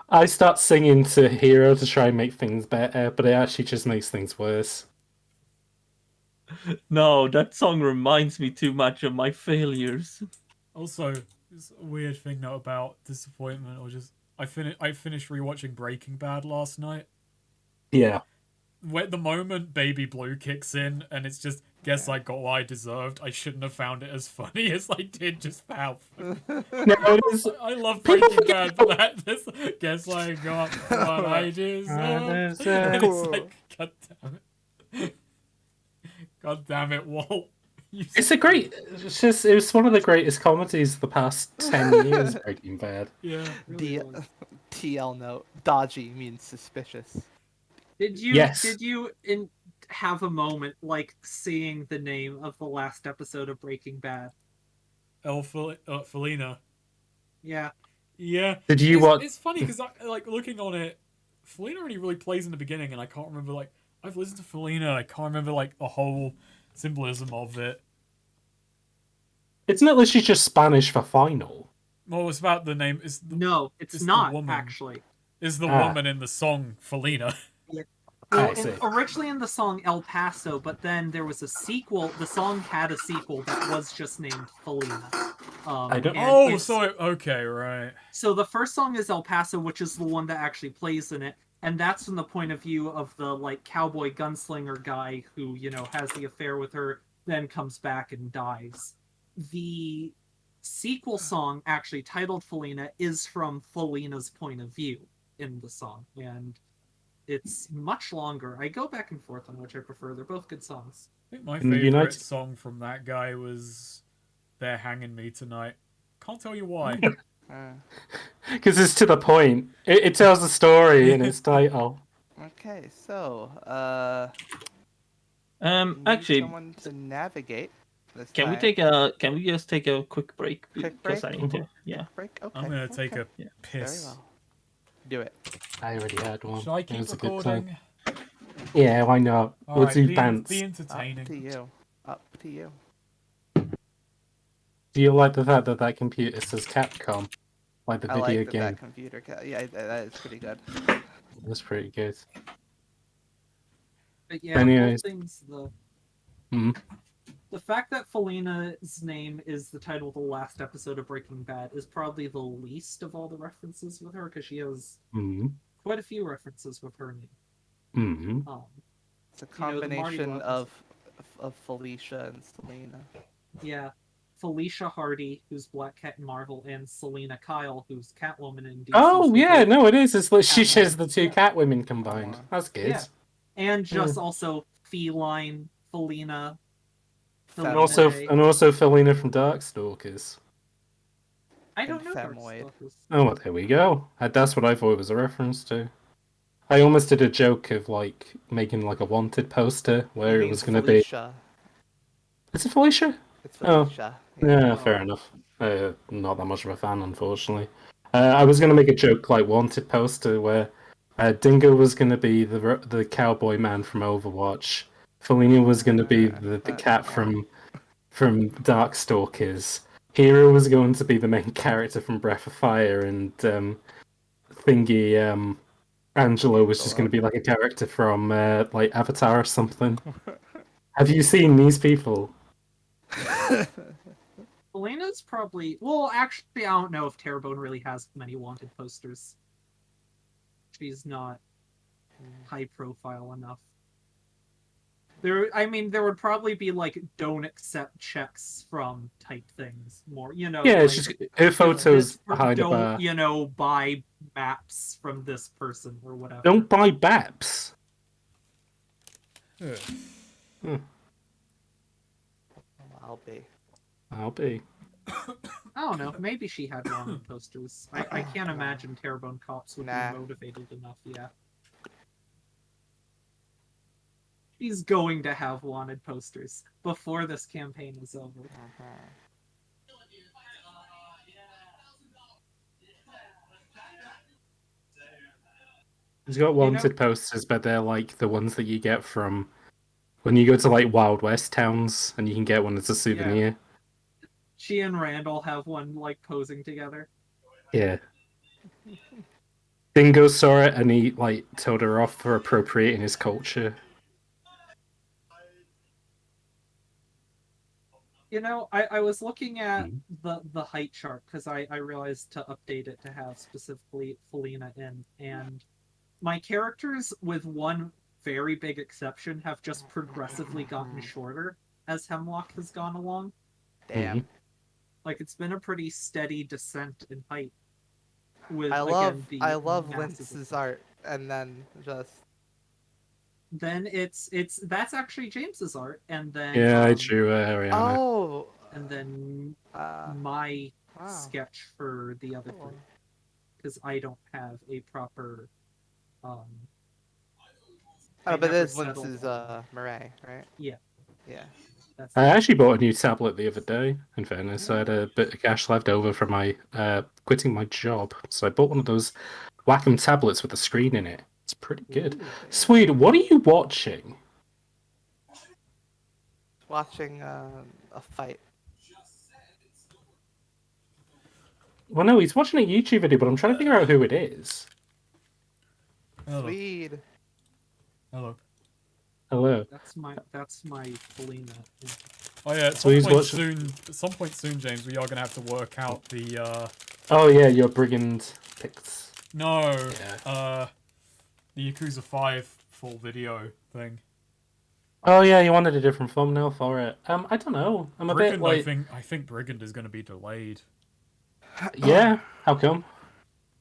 I start singing to Hero to try and make things better, but it actually just makes things worse. No, that song reminds me too much of my failures. Also, it's a weird thing though about disappointment or just I finished rewatching Breaking Bad last night. Yeah. When the moment Baby Blue kicks in and it's just guess I got what I deserved. I shouldn't have found it as funny as I did just how. No, it is. I love People Breaking forget. Bad for that. This, guess I got what I deserved. And it's like, God damn it. God damn it, Walt. It's a great. It's just. It was one of the greatest comedies of the past 10 years. Breaking Bad. Yeah. D TL note. Dodgy means suspicious. Did Yes. you have a moment like seeing the name of the last episode of Breaking Bad? Felina. Yeah. Yeah. Did you watch? It's funny because like looking on it, Felina only really plays in the beginning, and I can't remember like I've listened to Felina. I can't remember like the whole symbolism of it. Isn't it literally just Spanish for final? Well, it's about the name. No, it's not actually. Is the woman in the song Felina? Yeah. I Well, see. originally in the song El Paso, but then there was a sequel. The song had a sequel that was just named Felina. I don't. Oh, so okay, right. So the first song is El Paso, which is the one that actually plays in it, and that's from the point of view of the like cowboy gunslinger guy who has the affair with her, then comes back and dies. The sequel song, actually titled Felina, is from Felina's point of view in the song, and it's much longer. I go back and forth on which I prefer. They're both good songs. I think my favorite song from that guy was "They're Hanging Me Tonight." Can't tell you why. Because it's to the point. It tells the story in its title. Okay, so actually, someone to navigate. Can we just take a quick break? Quick break? I need to, yeah. Break? Okay. I'm gonna take a piss. Very well. Do it. I already had one. Should I keep recording? Yeah, why not? All We'll right, do pants. Be entertaining. Up to you. Up to you. Do you like the fact that that computer says Capcom? Like the video like game? That computer. Yeah, that is pretty good. That's pretty good. But yeah, anyways. both things, Mm-hmm. the fact that Felina's name is the title of the last episode of Breaking Bad is probably the least of all the references with her, because she has quite a few references with her name. It's a combination of Felicia and Selena. Yeah. Felicia Hardy, who's Black Cat in Marvel, and Selena Kyle, who's Catwoman in DC. Oh, yeah, no, it is. It's like she shares the two Catwomen combined. That's good. Yeah. And just also Feline, Felina. And also Felina from Darkstalkers. I don't know Darkstalkers. Oh, well, there we go. That's what I thought it was a reference to. I almost did a joke of like making like a wanted poster where it was going to be. Is it Felicia? It's Felicia. Oh, yeah, fair enough. Not that much of a fan, unfortunately. I was going to make a joke like wanted poster where Dingo was going to be the cowboy man from Overwatch. Felina was going to be the cat from Darkstalkers. Hero was going to be the main character from Breath of Fire, and Angelo was just going to be like a character from like Avatar or something. Have you seen these people? Felina's probably... Well, actually, I don't know if Terrebonne really has many wanted posters. She's not high profile enough. There would probably be like don't accept checks from type things more, Yeah, like, it's just her photos behind a bar. Don't, buy maps from this person or whatever. Don't buy BAPs. I'll be. I don't know. Maybe she had wanted posters. I can't imagine Terrebonne cops would be motivated enough yet. She's going to have wanted posters before this campaign is over. He's got wanted posters, but they're like the ones that you get from when you go to like Wild West towns, and you can get one as a souvenir. Yeah. She and Randall have one like posing together. Yeah. Dingo saw it and he like told her off for appropriating his culture. I was looking at the height chart because I realized to update it to have specifically Felina in, and my characters, with one very big exception, have just progressively gotten shorter as Hemlock has gone along. Damn. Like, it's been a pretty steady descent in height. With I again love massive Lince's art, and then just then that's actually James's art, and then Yeah, I drew Ariana. oh, and then my sketch for the other three, because I don't have a proper oh, I but never this settled Lince's on- Murray, right? Yeah. Yeah. That's I actually bought a new tablet the other day, in fairness. I had a bit of cash left over from my quitting my job. So I bought one of those Wacom tablets with a screen in it. It's pretty good. Ooh. Swede, what are you watching? Watching a fight. Well, no, he's watching a YouTube video, but I'm trying to figure out who it is. Hello. Swede. Hello. Hello. That's my Felina. Oh yeah, So he's at some point soon, James, we are gonna have to work out the Oh yeah, your brigand picks. the Yakuza 5 full video thing. Oh yeah, you wanted a different thumbnail for it. I don't know. I'm a Brigand, bit like. I think Brigand is gonna be delayed. Yeah. How come?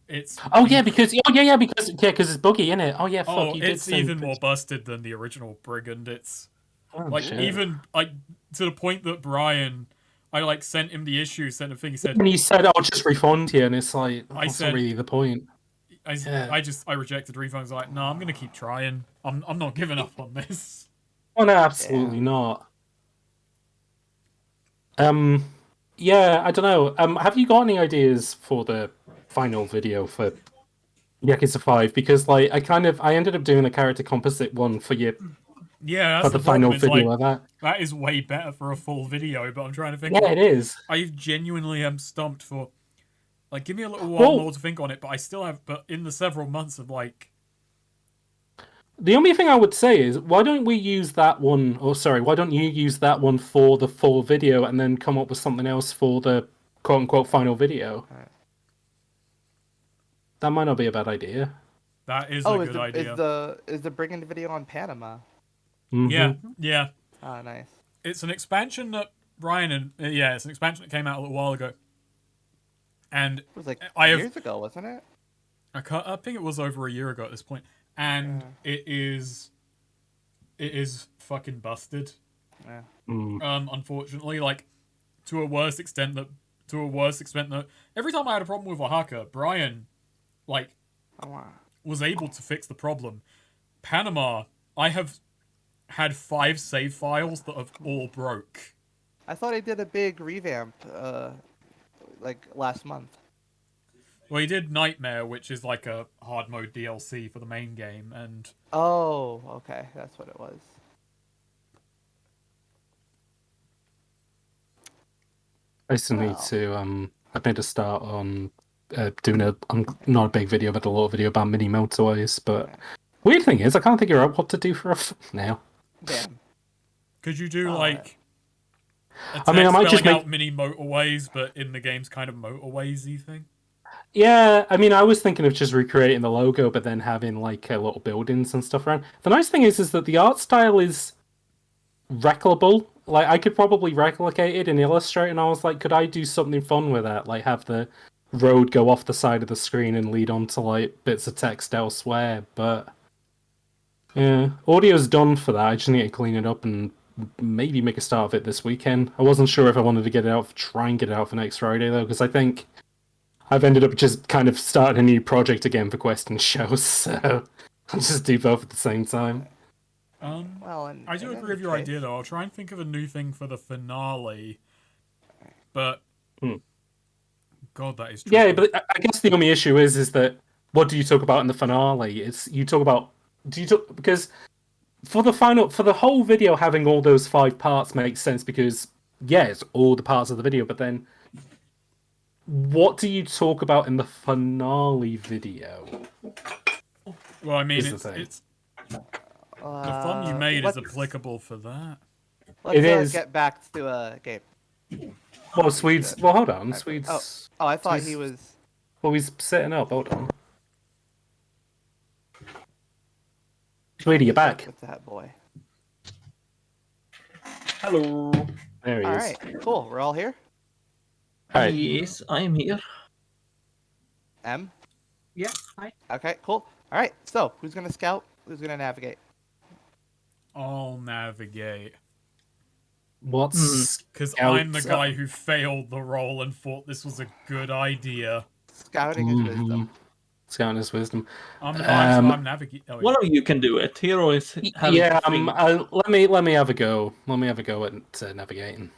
It's because it's buggy, isn't it? Oh yeah, fuck. You did it's say even more busted than the original Brigand. It's Oh, like shit. even like to the point that Brian, I like sent him the issue, sent a thing. He said, And you said I'll just refund you, and it's like I that's said- not really the point. I rejected refunds. I was like, no, I'm gonna keep trying. I'm not giving up on this. Oh no, absolutely not. Yeah, I don't know. Have you got any ideas for the final video for Yakuza 5? Because like I ended up doing a character composite one for you Yeah, for that's the the final problem. It's video like of that. that is way better for a full video. But I'm trying to think. Yeah, it is. I genuinely am stumped for. Like, give me a little while more to think on it. But I still have. But in the several months of like. The only thing I would say is, why don't we use that one? Or sorry, why don't you use that one for the full video and then come up with something else for the quote unquote final video? Right. That might not be a bad idea. That is a good idea. Is the Brigand video on Panama? Mm-hmm. Yeah. Oh, nice. It's an expansion that Brian and it's an expansion that came out a little while ago. And It was like I have- years ago, wasn't it? I think it was over a year ago at this point, and it is fucking busted. Yeah. Unfortunately, like to a worse extent that every time I had a problem with Oaxaca, Brian, like, Oh, wow. was able to fix the problem. Panama, I have had 5 save files that have all broke. I thought I did a big revamp, like last month. Well, he did Nightmare, which is like a hard mode DLC for the main game, and Oh, okay, that's what it was. I still need to. I've made a start on doing not a big video, but a little video about mini motorways. But weird thing is, I can't figure out what to do for a now. Damn. could you do like? I mean, I might just out mini motorways, but in the game's kind of motorwaysy thing. Yeah, I mean, I was thinking of just recreating the logo, but then having like little buildings and stuff around. The nice thing is that the art style is replicable. Like, I could probably replicate it in Illustrator, and I was like, could I do something fun with that? Like, have the road go off the side of the screen and lead onto like bits of text elsewhere. But yeah, audio's done for that. I just need to clean it up and maybe make a start of it this weekend. I wasn't sure if I wanted to try and get it out for next Friday though, because I think I've ended up just kind of starting a new project again for Quest and shows, so I'll just do both at the same time. Well, and I do agree with your idea though. I'll try and think of a new thing for the finale, but God, that is tricky. Yeah, but I guess the only issue is that what do you talk about in the finale? Because for the whole video having all those 5 parts makes sense because yeah, it's all the parts of the video, but then what do you talk about in the finale video? Well, I mean, Is the thing. it's the fun you made is applicable for that. Let's It is. get back to Gabe. Well, Swedes. Well, hold on. Oh, Swedes. oh, I thought Swedes- he was. Well, he's setting up. Hold on. Sweetie, you're back. With that boy. Hello. There he All is. right, cool. We're all here. All right. Yes, I am here. M. Yeah, hi. Okay, cool. All right. So, who's gonna scout? Who's gonna navigate? I'll navigate. What's Because Scout- I'm the guy who failed the roll and thought this was a good idea. Scouting is wisdom. Scouting his wisdom? I'm navigating. Oh, One of you can do it. Hero is having Yeah. to think. Let me have a go. Let me have a go at navigating.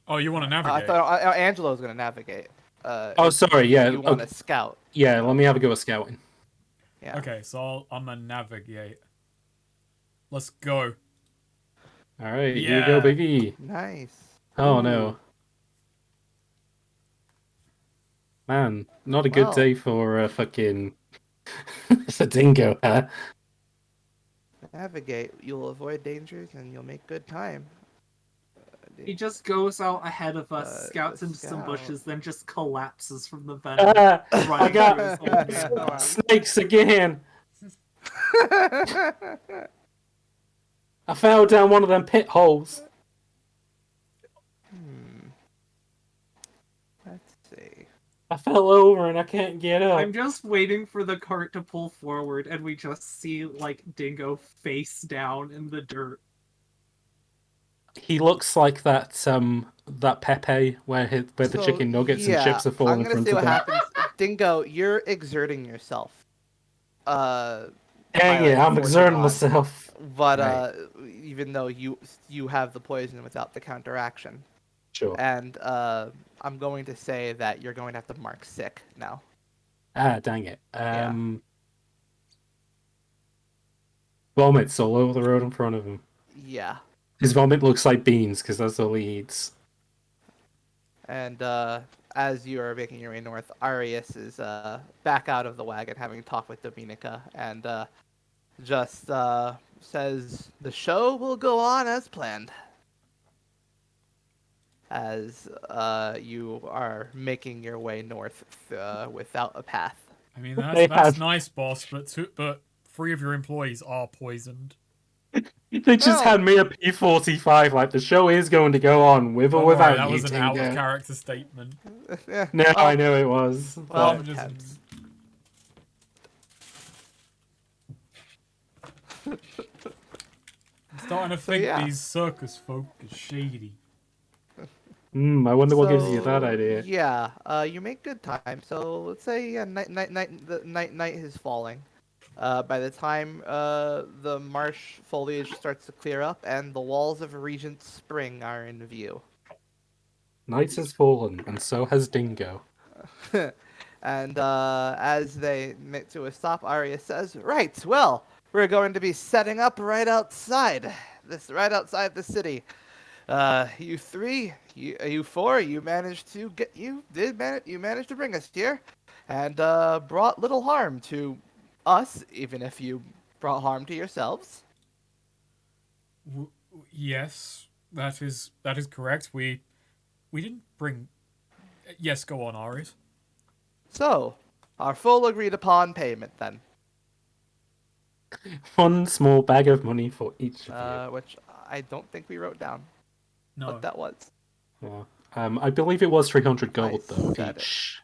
Oh, you want to I navigate? thought Angelo's gonna navigate. Oh, sorry. Yeah. You want to scout? Yeah. Let me have a go at scouting. Yeah. Okay, so I'm gonna navigate. Let's go. All right. Yeah. Here you go, baby. Nice. Oh no. Man, not a good Well. day for fucking for dingo, huh? Navigate. You'll avoid dangers and you'll make good time. He just goes out ahead of us, scouts into some scout. bushes, then just collapses from the venom. Ah, I running got through his own vein. snakes again. I fell down one of them pit holes. Let's see. I fell over and I can't get up. I'm just waiting for the cart to pull forward, and we just see like Dingo face down in the dirt. He looks like that Pepe where the So, chicken nuggets and yeah, chips are falling I'm in gonna front see of what him. happens. Dingo, you're exerting yourself. Dang by, it, like, I'm forcing exerting on. myself. But Right. even though you have the poison without the counteraction, Sure. and I'm going to say that you're going to have to mark sick now. Ah, dang it. Yeah. Vomits all over the road in front of him. Yeah. His vomit looks like beans because that's all he eats. And as you are making your way north, Arius is back out of the wagon, having talked with Dominica, and just says the show will go on as planned. As you are making your way north without a path. I mean, They that's have- nice, boss. But 3 of your employees are poisoned. They just had me a P45, like the show is going to go on with or Don't worry, without that you, was an out of Tingo. character statement. No, Well, I know it was. well, I'm just- attempts. I'm starting to think yeah. these circus folk are shady. I wonder what gives you that idea. Yeah, you make good time. So let's say the night is falling. By the time the marsh foliage starts to clear up and the walls of Regent Spring are in view. Night has fallen, and so has Dingo. And as they make to a stop, Arya says, "Right, well, we're going to be setting up right outside the city. You 3, you 4, you managed to bring us here, and brought little harm to us, even if you brought harm to yourselves." Yes, that is correct. We didn't bring. Yes, go on, Aries. So, our full agreed upon payment then, One small bag of money for each of which I don't think we wrote down No. what that was. you. Yeah. I believe it was 300 gold, I though, said it. each.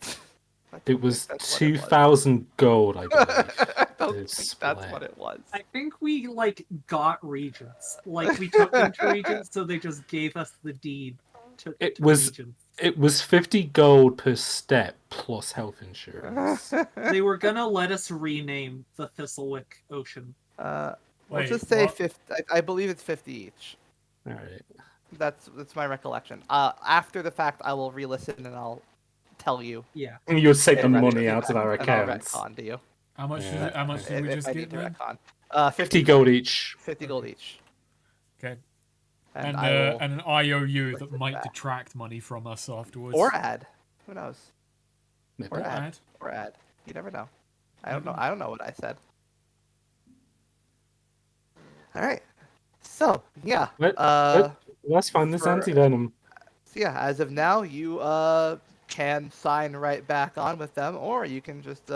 I don't It was think that's what it was. 2,000 gold, I believe. I don't to think that's split. what it was. I think we like got regents. Like we took them to regents, so they just gave us the deed to regents. It was 50 gold per step plus health insurance. They were gonna let us rename the Thistlewick Ocean. Let's Wait, just say what? 50. I believe it's 50 each. Alright. That's my recollection. After the fact, I will re-listen and I'll tell you. Yeah. And you would take the And money out of our and I'll accounts. retcon to you. How much? Yeah. How much did we If just I get need to then? retcon. 50 gold each. 50 gold each. Okay. And I will and an IOU that listen might back. detract money from us afterwards. or add. Who knows? Maybe. Or Or add. add. Or add. You never know. I don't Never know. know. I don't know what I said. All right. So yeah. Let's find this for- anti-venom. So yeah, as of now, you can sign right back on with them, or you can just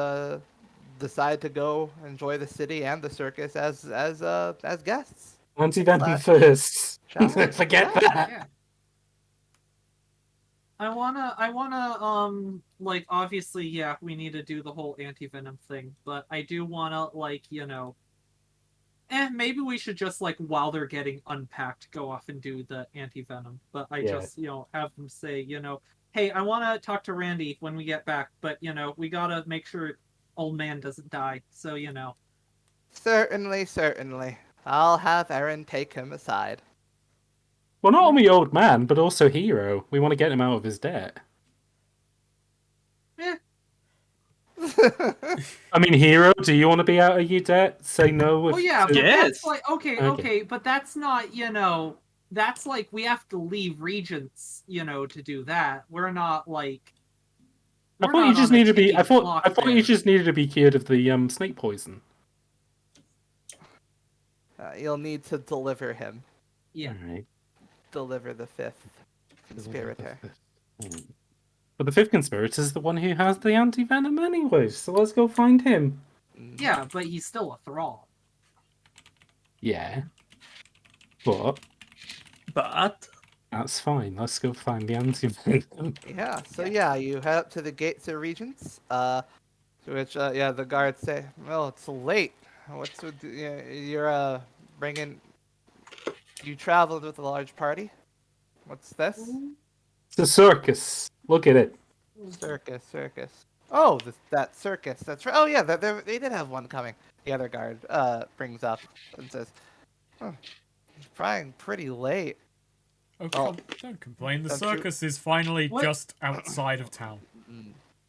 decide to go enjoy the city and the circus as guests. Anti-venom Slash first. travelers. Forget Yeah. that. Yeah. I wanna, like, obviously, yeah, we need to do the whole anti-venom thing, but I do wanna, like, maybe we should just, like, while they're getting unpacked, go off and do the anti-venom. But I Yeah. just, have them say, hey, I wanna talk to Randy when we get back, but, we gotta make sure old man doesn't die, so, Certainly, certainly. I'll have Aaron take him aside. Well, not only old man, but also hero. We want to get him out of his debt. eh, I mean, hero, do you want to be out of your debt? Say no. oh yeah, but Yes. that's like okay, but that's not that's like we have to leave Regents, to do that. We're not like I we're thought you not just on a needed to be. ticking I thought clock you there. just needed to be cured of the snake poison. You'll need to deliver him. Yeah. All right. Deliver the fifth conspirator. But the fifth conspirator is the one who has the anti-venom anyway, so let's go find him. Yeah, but he's still a thrall. Yeah. But But that's fine. Let's go find the anti-venom. Yeah, so yeah, you head up to the gates of Regents, to which, yeah, the guards say, well, it's late. What's with, you're, bringing, you traveled with a large party? What's this? It's a circus. Look at it. Circus. Oh, that circus, that's right. Oh yeah, they did have one coming. The other guard, brings up and says, oh, it's probably pretty late. Oh, Oh. don't complain. The Don't you- circus is finally What? just outside of town.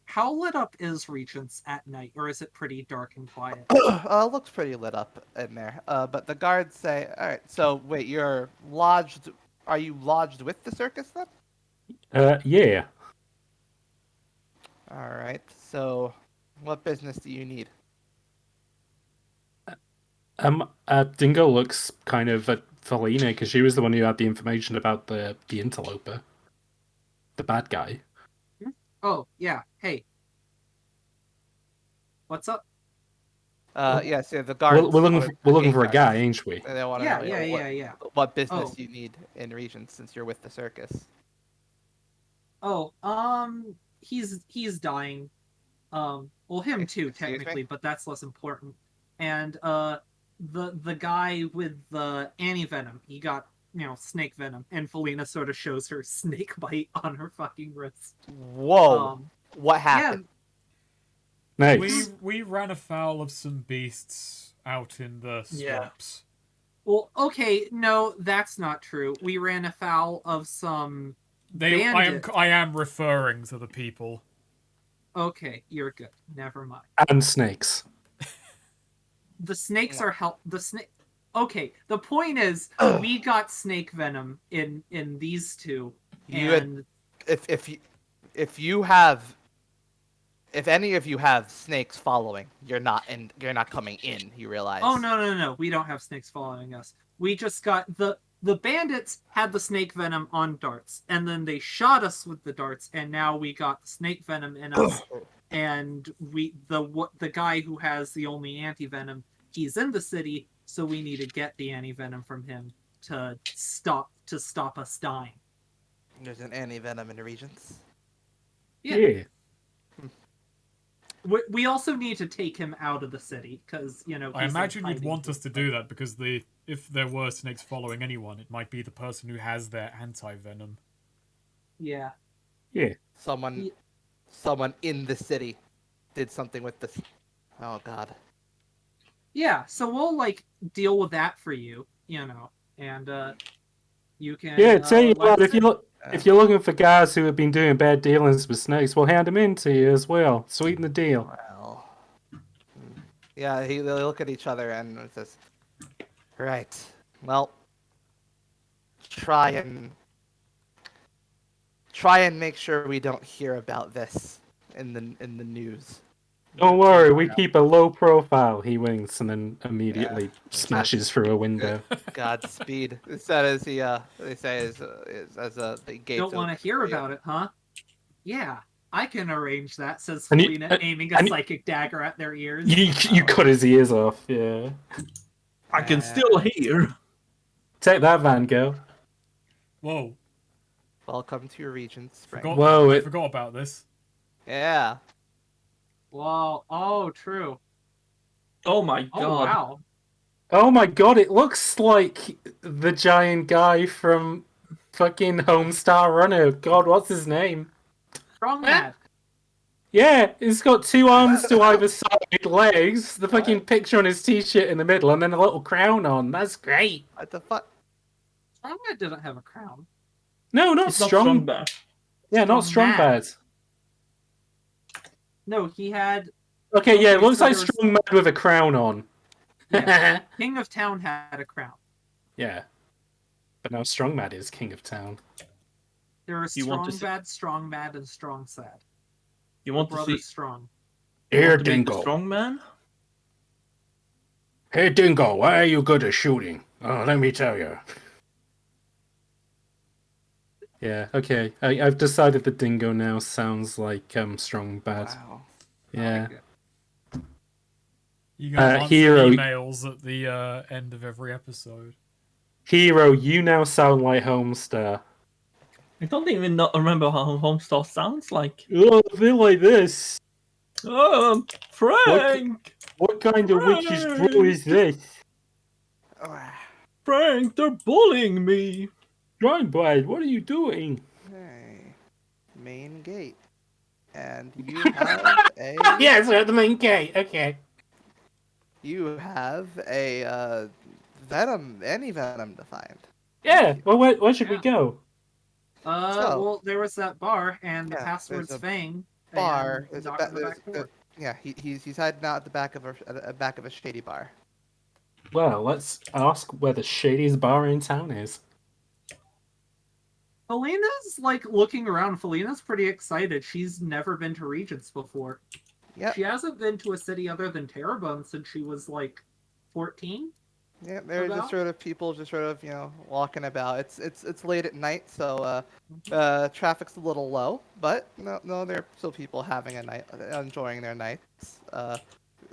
How lit up is Regents at night, or is it pretty dark and quiet? Looks pretty lit up in there. But the guards say, all right, so wait, you're lodged. Are you lodged with the circus then? Yeah. All right. So, what business do you need? Dingo looks kind of at Felina because she was the one who had the information about the interloper, the bad guy. Oh, yeah. Hey. What's up? Yes, yeah, the guards. We're looking for a gate guy, guards. ain't we? They want to Yeah, know yeah. what business Oh. you need in Regents since you're with the circus. Oh, he's dying. Well, him too, Excuse me? technically, but that's less important. And the guy with the anti-venom, he got snake venom, and Felina sort of shows her snake bite on her fucking wrist. Whoa! What Yeah, happened? Nice. We ran afoul of some beasts out in the Yeah. swamps. well, okay, no, that's not true. We ran afoul of some. Bandit. I am referring to the people. Okay, you're good. Never mind. And snakes. The snakes are the snake. Okay, the point is, we got snake venom in these two, You had- and If any of you have snakes following, you're not coming in. You realize? oh no, we don't have snakes following us. We just got the bandits had the snake venom on darts, and then they shot us with the darts, and now we got the snake venom in us. And the guy who has the only anti venom, he's in the city, so we need to get the anti venom from him to stop us dying. There's an anti-venom in the Regents. Yeah. We also need to take him out of the city because I imagine you'd want us to do that because if there were snakes following anyone, it might be the person who has their anti-venom. Yeah. Yeah. Someone in the city did something with this. Oh God. Yeah, so we'll deal with that for you, and you can. Yeah, tell you what, let's- if you're looking for guys who have been doing bad dealings with snakes, we'll hand them in to you as well. Sweeten the deal. Well. Yeah, they look at each other and it says, "Right. Well, try and make sure we don't hear about this in the news. Don't worry, we keep a low profile. He winks and then immediately smashes through a window. Godspeed. Said as he they say as the gates Don't want open to hear for you. about it, huh? Yeah, I can arrange that, says And Felina, aiming a and- psychic dagger at their ears. You cut his ears off. Yeah. I can still hear. Take that, Van Gogh. Whoa. Welcome to your region, Spring. Whoa, I forgot about this. Yeah. Wow. Oh, true. Oh my god. Oh, wow. Oh my god, it looks like the giant guy from fucking Homestar Runner. God, what's his name? Strong Mad. Yeah, he's got 2 arms to either side, legs, the fucking picture on his t-shirt in the middle, and then a little crown on. That's great. What the fuck? Strong Mad didn't have a crown. No, not It's not strong. strong bad. Yeah, not Strong strong Mad. bad. No, he had. Okay, yeah, it Okay, looks so like there's- strong mad with a crown on. Yeah. King of Town had a crown. Yeah. But now strong mad is king of town. There are You want to Strong see- Bad, Strong Mad, and Strong Sad. You want to Brother see Strong. Here, to be the strong man? Hey, Dingo, why are you good at shooting? Oh, let me tell you. Yeah, okay. I've decided that Dingo now sounds like strong bad. Wow. Yeah. Like it. You got Hero- emails at the end of every episode. Hero, you now sound like Homestar. I don't even remember how Homestar sounds like. Oh, I feel like this. Frank! What kind of witch's brew is this? Frank, they're bullying me! Strong bad, what are you doing? Hey. Main gate. And you have a Yes, we're at the main gate. Okay. you have a venom, any venom to find. Yeah, well, where should we go? So- Well, there was that bar, and the Yeah, password's there's a Fang. Bar. and There's a knock on the back door. yeah, he's hiding out at the back of a shady bar. Well, let's ask where the shadiest bar in town is. Felina's like looking around. Felina's pretty excited. She's never been to Regents before. Yep. She hasn't been to a city other than Terrebonne since she was like 14. Yeah, they're About? just sort of people just sort of, walking about. It's late at night, so traffic's a little low, but no, there are still people having a night, enjoying their nights.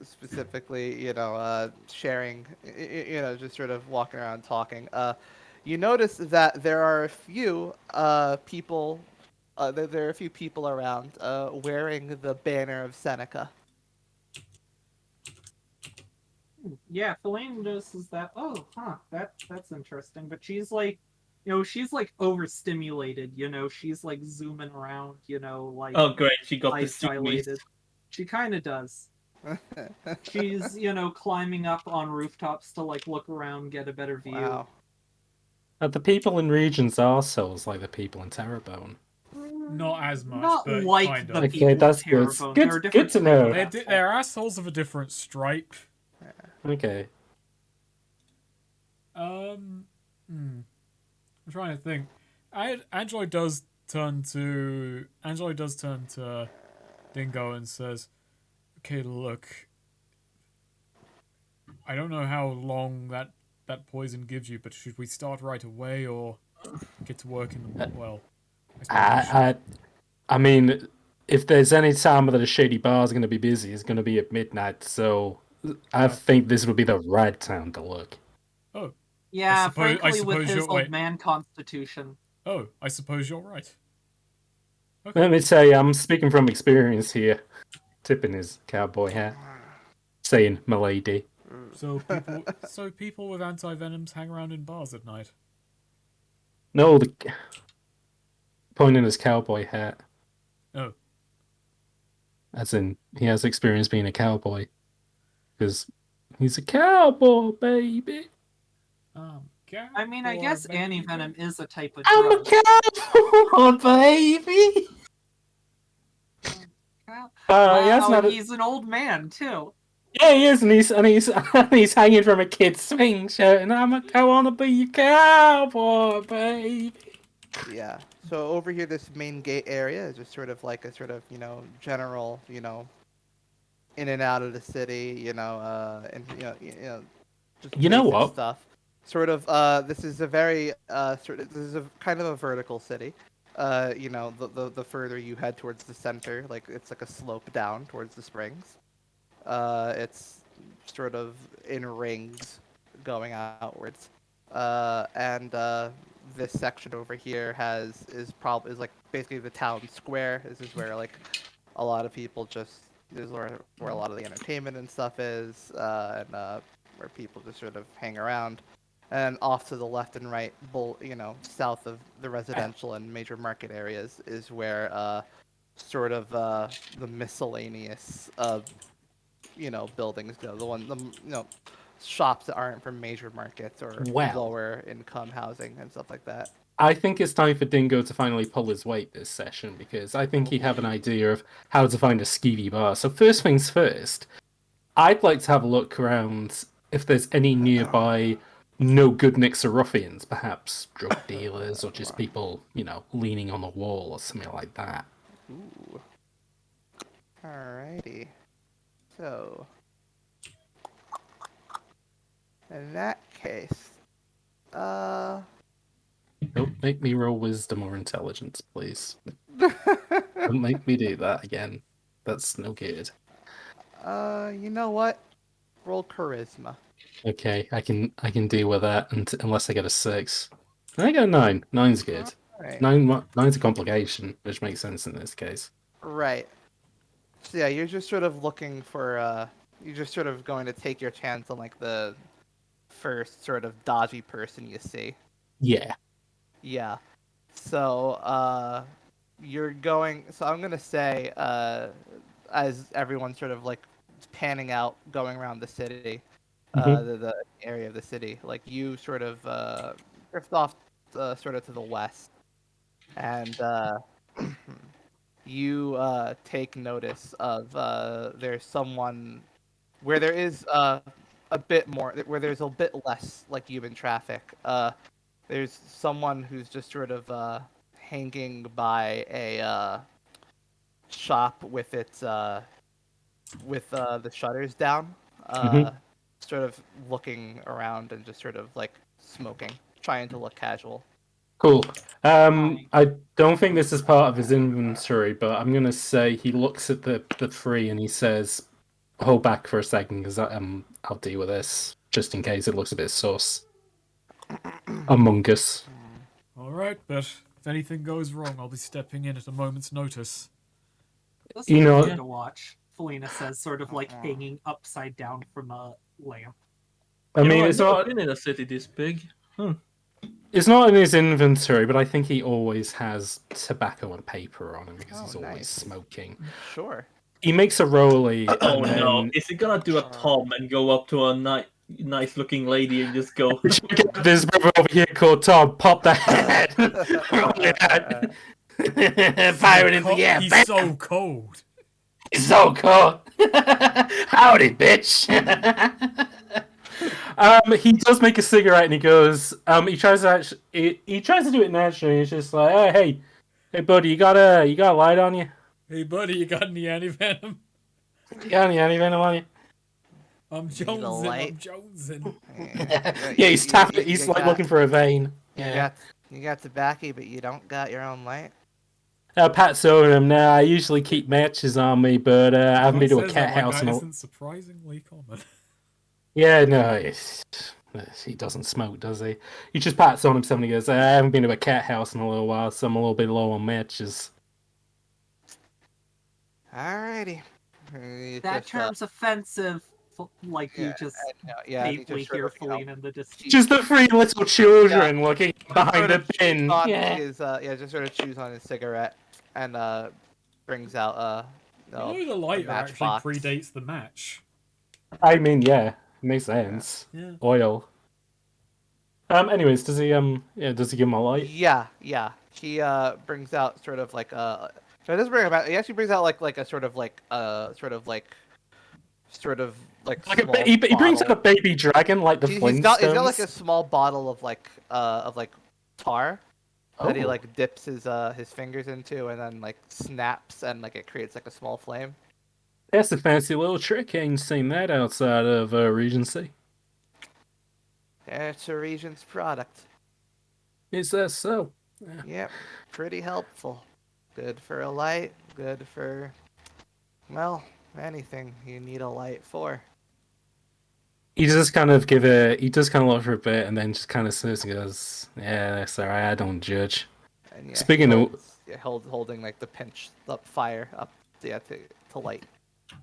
Specifically, sharing, just sort of walking around talking. You notice that there are a few people, there are a few people around wearing the banner of Seneca. Yeah, Felina notices that. Oh, that's interesting. But she's like, she's like overstimulated. She's like zooming around. Like Oh, great, she got the eyes squeeze. dilated. She kind of does. She's climbing up on rooftops to like look around, get a better view. Wow. The people in regions are souls like the people in Terrebonne. Not as much, Not but like kind the of. Okay, people of that's good. Terrebonne. Good- They're a good different to type know. of They're, asshole. they're assholes of a different stripe. Okay. I'm trying to think. Angelo does turn to Dingo and says, "Okay, look. I don't know how long that poison gives you, but should we start right away or get to work in the well?" I suppose we should. I mean, if there's any time that a shady bar is going to be busy, it's going to be at midnight. So I think this would be the right time to look. Oh, Yeah, I frankly, with suppose his you're- old wait. man constitution. oh, I suppose you're right. Okay. Let me say, I'm speaking from experience here. Tipping his cowboy hat, saying "milady." So people with anti-venoms hang around in bars at night. No, pointing his cowboy hat. Oh. As in, he has experience being a cowboy. Because he's a cowboy, baby. I mean, I guess anti-venom is a type of I'm a drug. cowboy, baby. Wow, He has not. he's an old man, too. Yeah, he is, and he's hanging from a kid's swing, shouting, I want to be your cowboy, baby. Yeah. So over here, this main gate area is just sort of like a sort of general in and out of the city, and just You know basic what? stuff. Sort of. This is a very this is a kind of a vertical city. The further you head towards the center, like it's like a slope down towards the springs. It's sort of in rings going outwards. And this section over here is like basically the town square. This is where like a lot of people just this is where a lot of the entertainment and stuff is, and where people just sort of hang around. And off to the left and right, south of the residential and major market areas is where sort of the miscellaneous buildings go. Shops that aren't from major markets or Well. lower income housing and stuff like that. I think it's time for Dingo to finally pull his weight this session, because I think he'd have an idea of how to find a skeevy bar. So first things first, I'd like to have a look around if there's any nearby no good nicks or ruffians, perhaps drug dealers or just people, leaning on a wall or something like that. Ooh. Alrighty. So, in that case, Don't make me roll wisdom or intelligence, please. Don't make me do that again. That's no good. you know what? Roll charisma. Okay, I can deal with that unless I get a 6. I got a 9. 9's good. Right. Nine's a complication, which makes sense in this case. Right. So yeah, you're just sort of looking for you're just sort of going to take your chance on like the first sort of dodgy person you see. Yeah. Yeah. So I'm gonna say as everyone's sort of like panning out, going around the city, the area of the city, like you sort of drift off sort of to the west, and you take notice of there's someone where there is a bit more, where there's a bit less like human traffic. There's someone who's just sort of hanging by a shop with its with the shutters down, sort of looking around and just sort of like smoking, trying to look casual. Cool. I don't think this is part of his inventory, but I'm gonna say he looks at the 3 and he says, "Hold back for a second, because I'll deal with this just in case it looks a bit sus." Among Us. Alright, but if anything goes wrong, I'll be stepping in at a moment's notice. This You is know- fun to watch. Felina says, sort of like hanging upside down from a lamp. I mean, I've it's never not been in a city this big. it's not in his inventory, but I think he always has tobacco and paper on him because he's always Nice. smoking. Sure. He makes a rolly. Oh and no! then- Is he gonna do a Tom and go up to a nice-looking lady and just go? There's a brother over here called Tom. Pop the head. Roll it out. Fire it into the air. He's Bam! so cold. He's so cool. Howdy, bitch. He does make a cigarette and he goes. He tries to do it naturally. He's just like, oh, hey, buddy, you got a light on you? Hey, buddy, you got any anti-venom? You got any venom on you? I'm Need a jonesing. light? I'm jonesing. Yeah, he's tapping. He's like looking for a vein. Yeah. You got tobacco, but you don't got your own light. Pat's over him now. I usually keep matches on me, but I haven't been to a Says cat that, house. That isn't surprisingly common. Yeah, no, he doesn't smoke, does he? He just pats on himself and he goes, I haven't been to a cat house in a little while, so I'm a little bit low on matches. Alrighty. That term's offensive. Like you just he vaguely just sort hear of, Felina in the distance. Just the 3 little children looking behind the bin. Just sort of chews on his cigarette and brings out The lighter actually matchbox. predates the match. I mean, yeah, makes sense. Yeah. Oil. Anyways, does he give him a light? Yeah. He brings out sort of like no, it doesn't bring about. He actually brings out like a sort of like sort of like Like small he brings out a bottle. baby dragon like the He's got like Flintstones. a small bottle of like tar that he Oh. like dips his fingers into and then like snaps and like it creates like a small flame. That's a fancy little trick. Ain't seen that outside of Regency. It's a Regent's product. Is that so? Yep, pretty helpful. Good for a light. Good for, well, anything you need a light for. He just kind of he just kind of look for a bit and then just kind of says and goes, "Yeah, that's alright. I don't judge." And yeah, Speaking of, holding like the pinch up fire up, yeah, to light.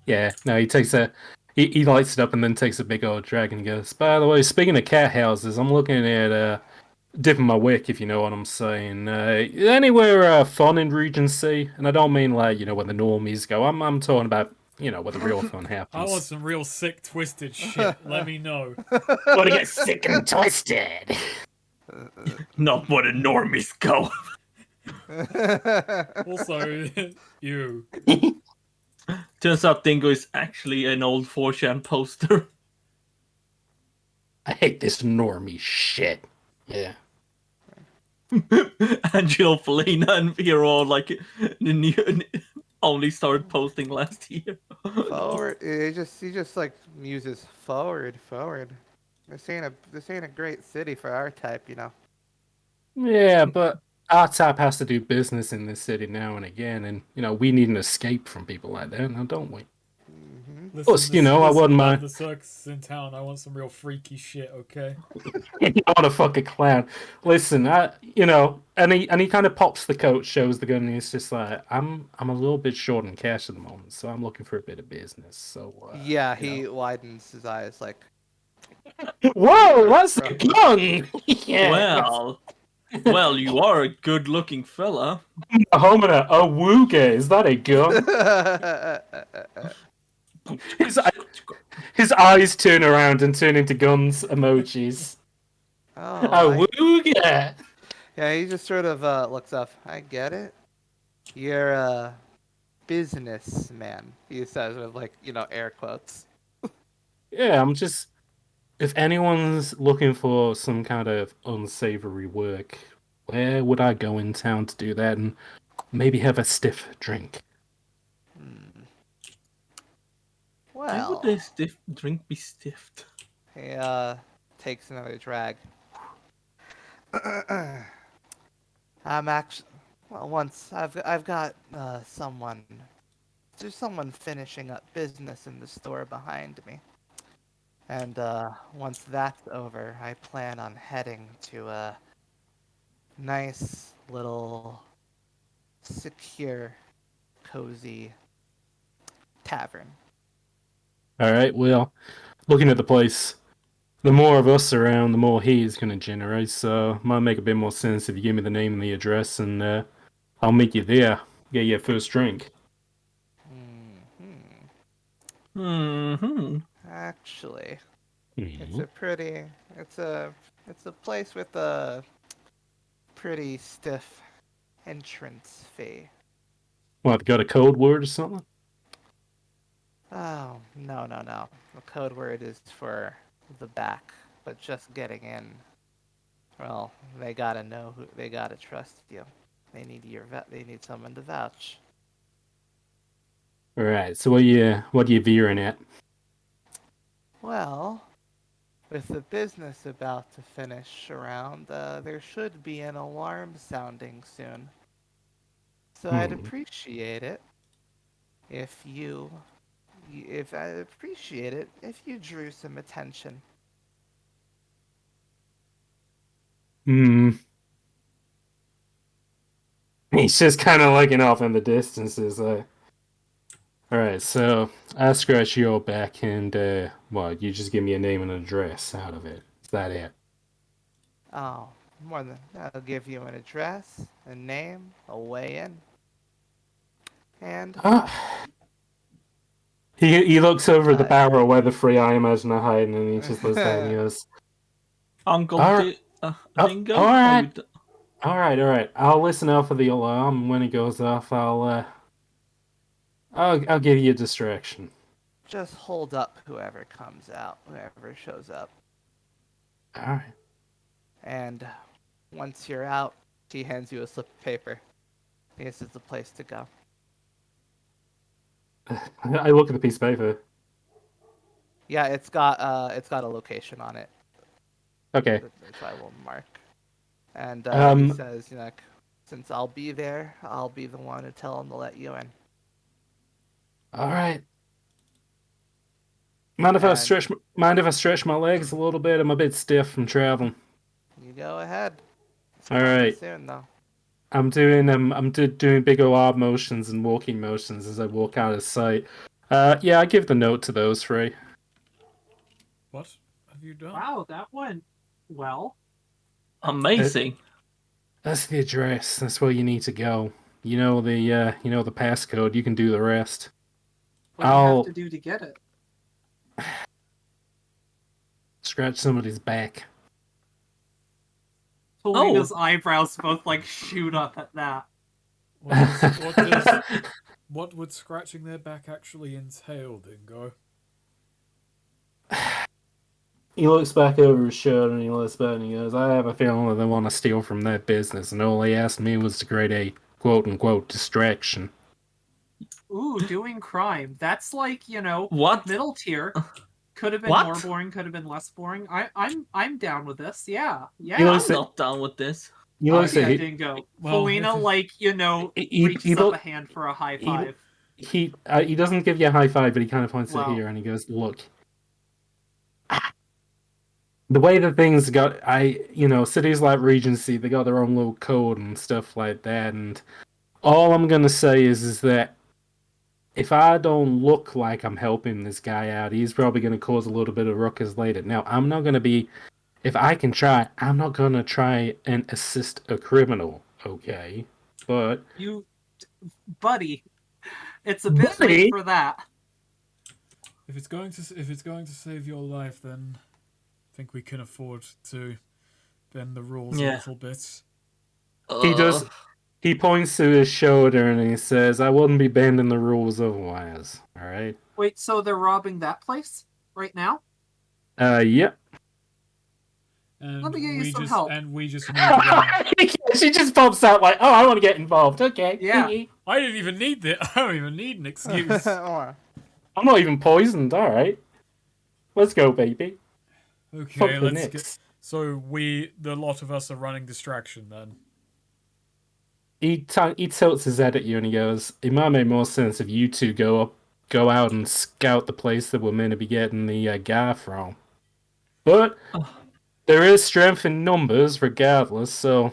yeah, no, he lights it up and then takes a big old drag and goes, "By the way, speaking of cat houses, I'm looking at dipping my wick, if you know what I'm saying. Anywhere fun in Regency, and I don't mean like where the normies go. I'm talking about where the real fun I want happens. some real sick, twisted shit. Let me know. Want to get sick and twisted? Not where the normies go. Also, you. Turns out Dingo is actually an old 4chan poster. I hate this normie shit. Yeah. Angelo, Felina, and Hero like only started posting last year. Forward. He just like muses forward. This ain't a great city for our type, you know. Yeah, but our tap has to do business in this city now and again, and we need an escape from people like that, now don't we? Mm-hmm. Listen, I wouldn't man, mind. the circus is in town. I want some real freaky shit, okay? You want a fucking clown? Listen, and he kind of pops the coat, shows the gun, and he's just like, I'm a little bit short on cash at the moment, so I'm looking for a bit of business. So Yeah, he widens his eyes like. whoa, that's a gun! Yeah, Well, you are a good-looking fella. Homina, a wooga, is that a gun? His eyes turn around and turn into guns emojis. Oh, Wooga! yeah, he just sort of looks up. I get it. You're a businessman, he says with like, air quotes. Yeah, I'm just. If anyone's looking for some kind of unsavory work, where would I go in town to do that and maybe have a stiff drink? Why would Well, the drink be stiffed? he takes another drag. I'm actually, well, once I've got someone. There's someone finishing up business in the store behind me. And once that's over, I plan on heading to a nice little secure, cozy tavern. All right, well, looking at the place, the more of us around, the more heat is going to generate, so might make a bit more sense if you give me the name and the address, and I'll meet you there. Get your first drink. Actually, Mhm. it's a place with a pretty stiff entrance fee. What, got a code word or something? Oh, no. The code word is for the back, but just getting in. Well, they gotta they gotta trust you. They need someone to vouch. All right, so what are you veering at? Well, with the business about to finish around, there should be an alarm sounding soon. So I'd appreciate it if you drew some attention. He's just kind of looking off in the distance. All right, so I scratch your back and, you just give me a name and an address out of it. Is that it? Oh, more than I'll give you an address, a name, a way in, and He looks over the barrel where the three I imagine are hiding, and he just looks down and he goes, Uncle Dingo? all right. I'll listen out for the alarm, and when it goes off, I'll give you a distraction. just hold up whoever comes out, whoever shows up. All right. And once you're out, she hands you a slip of paper. This is the place to go. I look at the piece of paper. Yeah, it's got a location on it. Okay. That's why I will mark. And he Um, says, since I'll be there, I'll be the one to tell him to let you in. All right. Mind if I stretch my legs a little bit? I'm a bit stiff from traveling. You go ahead. It's All coming right. soon, though. I'm doing big ol' arm motions and walking motions as I walk out of sight. Yeah, I give the note to those three. What have you done? Wow, that went well. Amazing. That's the address. That's where you need to go. You know the passcode. You can do the rest. What do you have I'll to do to get it? scratch somebody's back. Selena's eyebrows both like shoot up at that. What would scratching their back actually entail, Dingo? He looks back over his shoulder and he looks back and he goes, I have a feeling that they want to steal from that business, and all they asked me was to create a quote-unquote distraction. Ooh, doing crime. That's like, What? middle tier. Could have been What? more boring, could have been less boring. I'm down with this. Yeah. Yeah. You know, I'm not down with this. He looks at Dingo. Well, Felina, he reaches up a hand for a high five. he doesn't give you a high five, but he kind of points Wow. it here and he goes, look. The way that things got, cities like Regency, they got their own little code and stuff like that, and all I'm gonna say is that if I don't look like I'm helping this guy out, he's probably gonna cause a little bit of ruckus later. Now, I'm not gonna be, if I can try, I'm not gonna try and assist a criminal, okay? But Buddy, it's a bit late for that. If it's going to save your life, then I think we can afford to bend the rules a little bit. he does. He points to his shoulder and he says, I wouldn't be bending the rules otherwise. Alright? Wait, so they're robbing that place right now? Yep. And Let me get you we some just help. and we just move around. She just pops out like, oh, I want to get involved. Okay. Yeah. I didn't even need that. I don't even need an excuse. Or- I'm not even poisoned. Alright. Let's go, baby. Okay, Fuck the let's Knicks. get. So the lot of us are running distraction then. He tilts his head at you and he goes, it might make more sense if you two go out and scout the place that we're meant to be getting the guy from. But there is strength in numbers regardless, so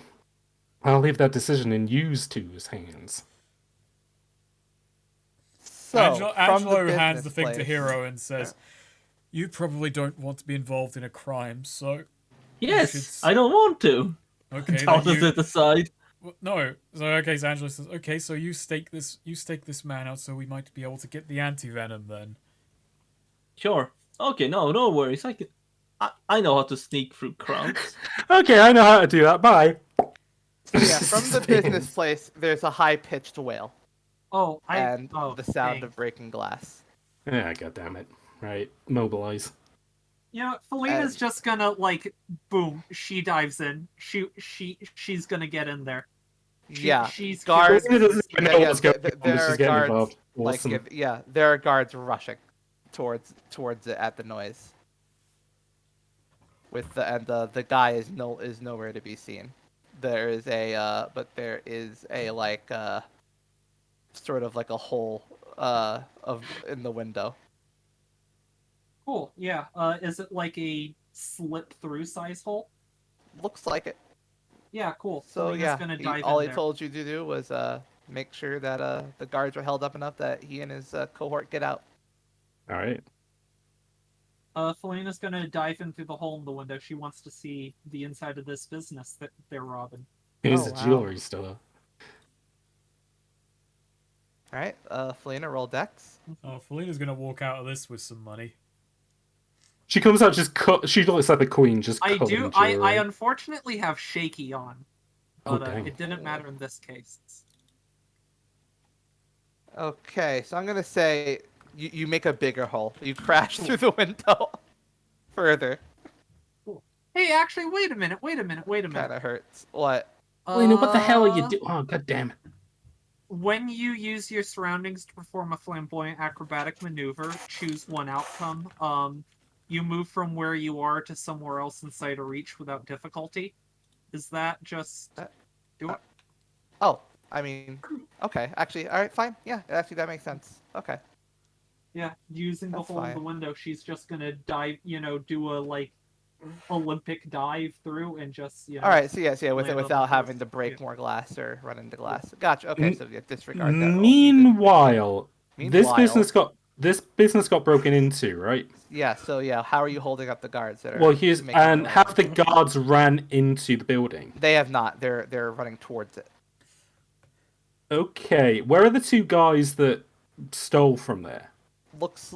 I'll leave that decision in you's two's hands. So, from the Angelo hands the business thing to place- Hero and says, "You probably don't want to be involved in a crime, so Yes, I don't want to. okay." How then does it decide? Well, no. So okay, so Angelo says, "Okay, so you stake this man out, so we might be able to get the anti-venom then." Sure. Okay, no worries. I know how to sneak through crowds. Okay, I know how to do that. Bye. So yeah, from the business place, there's a high-pitched wail and the sound dang. of breaking glass. Yeah, goddammit. Right, mobilize. Felina's just gonna boom. She dives in. She's gonna get in there. She's guards. Felina doesn't even know what's going on, There she's are getting guards. involved. Awesome. There are guards rushing towards it at the noise. The guy is nowhere to be seen. There is a sort of like a hole in the window. cool. Yeah. Is it like a slip through size hole? Looks like it. Yeah. Cool. So Felina's yeah, gonna dive all in he there. told you to do was make sure that the guards are held up enough that he and his cohort get out. All right. Felina's gonna dive in through the hole in the window. She wants to see the inside of this business that they're robbing. Here's Oh, the wow. jewelry store. All right, Felina, roll dex. Oh, Felina's gonna walk out of this with some money. She comes out just cut. She looks like the queen, just I covered do. in jewelry. I unfortunately have shaky on, Oh, but dang. it didn't matter in this case. Okay, so I'm gonna say You make a bigger hole. You crash through the window further. Hey, actually, wait a minute. Kind of hurts. What? Lena, what the hell are you Uh, doing? Oh, god damn it. When you use your surroundings to perform a flamboyant acrobatic maneuver, choose one outcome. You move from where you are to somewhere else inside a reach without difficulty. Is that just do it? Oh, I mean, okay. Actually, all right, fine. Yeah, actually, that makes sense. Okay. Yeah, using the That's hole in fine. the window, she's just gonna dive. Do a like Olympic dive through and just All right. So yeah, land on without the having first- to break yeah. more glass or run into glass. Gotcha. Okay. M- So yeah, disregard that roll. Meanwhile, Meanwhile, this business got broken into, right? yeah. So yeah, how are you holding up the guards that are? Well, here's making their and way have in? the guards ran into the building. They have not. They're running towards it. Okay, where are the two guys that stole from there? Looks.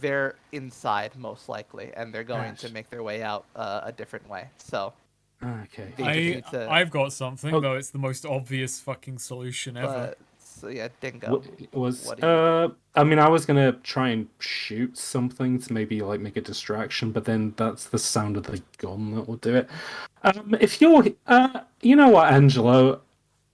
They're inside most likely, and they're going to Gosh. make their way out a different way. So Okay. they just need to. I've got something, Oh. though it's the most obvious fucking solution ever. But so yeah, Dingo. Was What do you I mean, I was gonna try and shoot something to maybe like make a distraction, but then that's the sound of the gun that will do it. If you're, you know what, Angelo,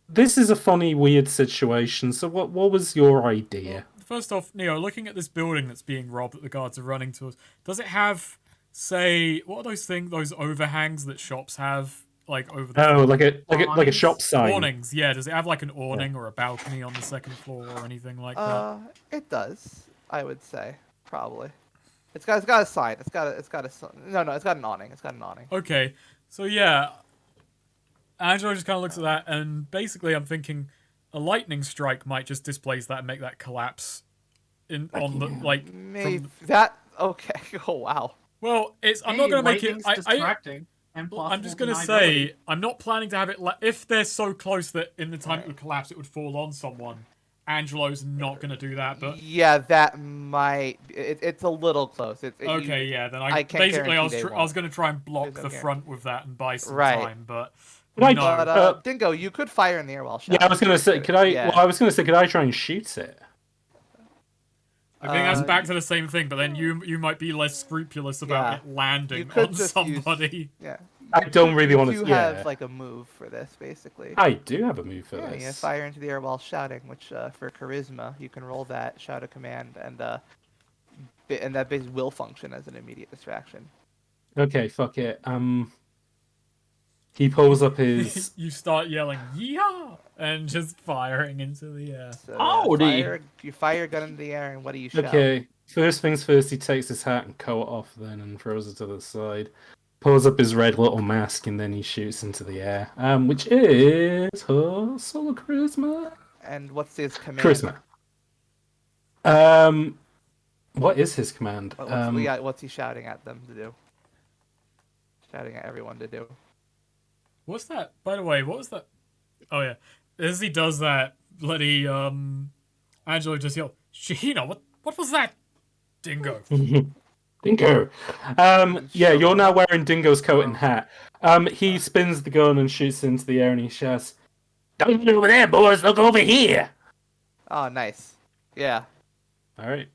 this is a funny, weird situation. So what was your idea? First off, Neo, looking at this building that's being robbed that the guards are running towards, does it have, say, what are those things, those overhangs that shops have, like over the Oh, like a shop sign. awnings? Yeah, does it have like an awning or a balcony on the second floor or anything like that? It does. I would say probably. It's got a sign. It's got a no. It's got an awning. It's got an awning. Okay, so yeah, Angelo just kind of looks at that, and basically I'm thinking a lightning strike might just displace that and make that collapse on the like. Maybe From, that. Okay. Oh wow. well, it's I'm Hey, not gonna make it. lightning's distracting and Well, I'm possible just gonna deniability. say I'm not planning to have it. If they're so close that in the time it would collapse, it would fall on someone. Angelo's not gonna do that, but Yeah, that might. It's a little close. okay, yeah. Then I can't basically I was guarantee they I was won't. gonna try and block There's no the front with that and buy some Right. time, but Right, no. But Dingo, you could fire in the air while shouting. Yeah, I was gonna say, could I? Yeah. Well, I was gonna say, could I try and shoot it? I think that's Uh, back to the same thing, but then you might be less scrupulous about Yeah. it landing You could on just use- somebody. Yeah. I don't really want to. You Yeah, have like a move for this, basically. I do have a move for Yeah, you this. fire into the air while shouting, which for charisma you can roll that, shout a command, and that base will function as an immediate distraction. Okay, fuck it. He pulls up his. You start yelling "Yeah!" and just firing into the air. So Howdy. you fire your gun into the air, and what do you shout? Okay, first things first. He takes his hat and coat off, then and throws it to the side. Pulls up his red little mask, and then he shoots into the air. Which is solo charisma. And what's his command? Charisma. What is his command? What's he shouting at them to do? Shouting at everyone to do. What's that? By the way, what was that? Oh yeah, as he does that, bloody Angelo just yelled, "Shahina, what was that, Dingo?" Dingo. Yeah, you're now wearing Dingo's coat and hat. He spins the gun and shoots into the air, and he shouts, "Don't look over there, boys! Look over here!" Oh, nice. Yeah. All right.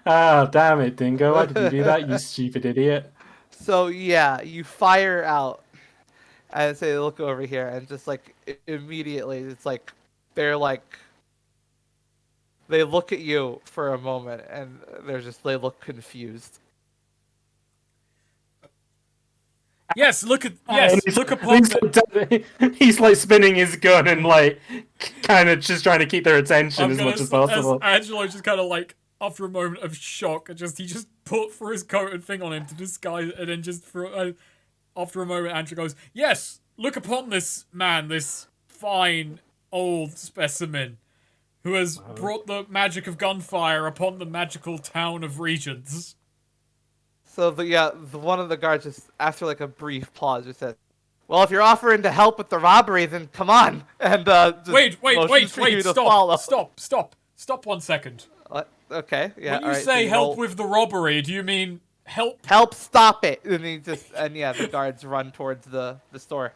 Ah, damn it, Dingo! Why did you do that, you stupid idiot? So yeah, you fire out, and say, "Look over here," and just like immediately, it's like they're like they look at you for a moment, and they look confused. Yes, look And upon he's like spinning his gun and like kind of just trying to keep their attention as much as possible. Angelo just kind of like after a moment of shock, he just put for his coat and thing on him to disguise it, and then just after a moment, Angelo goes, "Yes, look upon this man, this fine old specimen, who has brought the magic of gunfire upon the magical town of Regents." So one of the guards just after like a brief pause just said, "Well, if you're offering to help with the robbery, then come on." And just Wait, motions for you to follow. stop 1 second. Okay, yeah. When you alright, say so help roll- with the robbery, do you mean help? help stop it, and the guards run towards the store.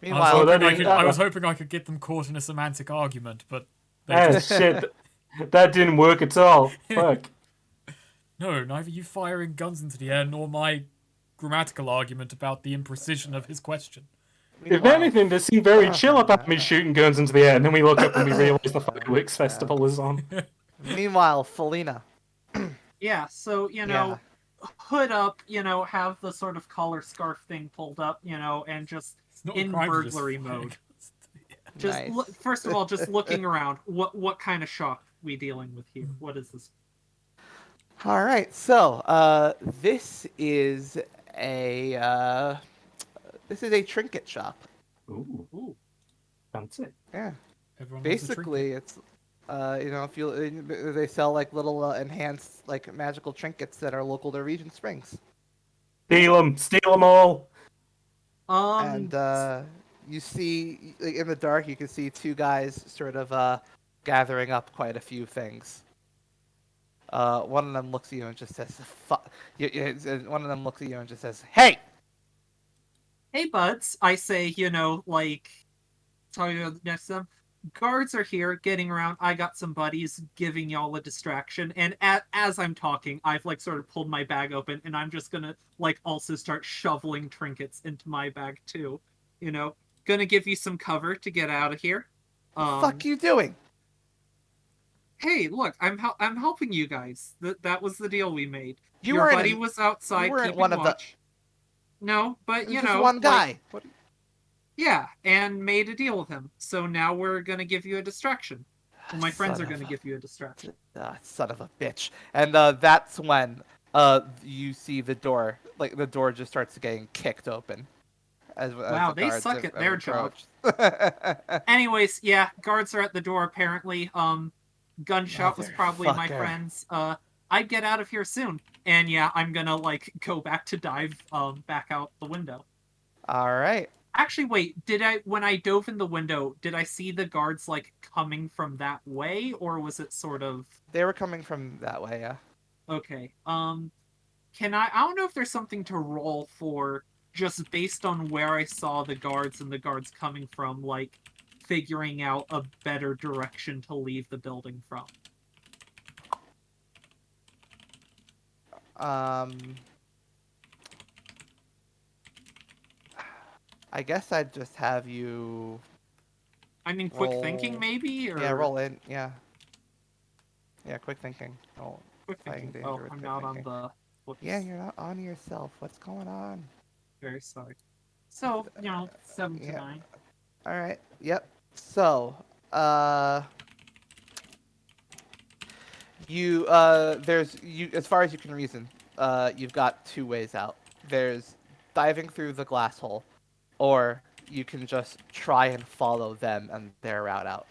Meanwhile, I was hoping I could get them caught in a semantic argument, but they just... shit, that didn't work at all. Fuck. No, neither you firing guns into the air nor my grammatical argument about the imprecision of his question. If anything, they seem very chill about me shooting guns into the air, and then we look up and we realize the fireworks festival is on. Meanwhile, Felina. Yeah, so, hood up, have the sort of collar scarf thing pulled up, and just It's not in a crime to just burglary fire mode. guns into the air. Just Nice. first of all, just looking around. What kind of shock we dealing with here? What is this? All right, so this is a trinket shop. Ooh. Fancy. Yeah. Everyone wants a Basically, it's they sell like little enhanced like magical trinkets that are local to Regent Springs, Steal them all. and you see in the dark you can see two guys sort of gathering up quite a few things. One of them looks at you and just says, "Fuck." One of them looks at you and just says, "Hey." Hey, buds. I say, talking next to them. Guards are here, getting around. I got some buddies giving y'all a distraction. And as I'm talking, I've sort of pulled my bag open, and I'm just gonna also start shoveling trinkets into my bag too. Gonna give you some cover to get out of here. Fuck you doing? Hey, look, I'm helping you guys. That was the deal we made. You Your weren't buddy in- was outside you weren't keeping one of the- watch. No, but There's just one guy. What? yeah, and made a deal with him. So now we're gonna give you a distraction. Well, my friends Son are gonna of a- give you a distraction. Son of a bitch. And that's when you see the door. Like the door just starts getting kicked open. As Wow, the they guards suck have at their job. approached. Anyways, yeah, guards are at the door apparently. Gunshot was probably my Motherfucker. friends. I'd get out of here soon. And yeah, I'm gonna go back to dive back out the window. All right. Actually, wait, when I dove in the window, did I see the guards coming from that way, or was it sort of They were coming from that way, yeah. okay? Can I don't know if there's something to roll for just based on where I saw the guards and the guards coming from, figuring out a better direction to leave the building from. I guess I'd just have you. I mean, quick Roll. thinking maybe, or Yeah, roll in. Yeah. Yeah, quick thinking. Roll. quick Fighting thinking. danger Oh, with I'm quick not on thinking. the. Whoops. Yeah, you're not on yourself. What's going on? Very sorry. So 7 to Yeah. 9. All right. Yep. So, as far as you can reason, you've got two ways out. There's diving through the glass hole, or you can just try and follow them and their route out.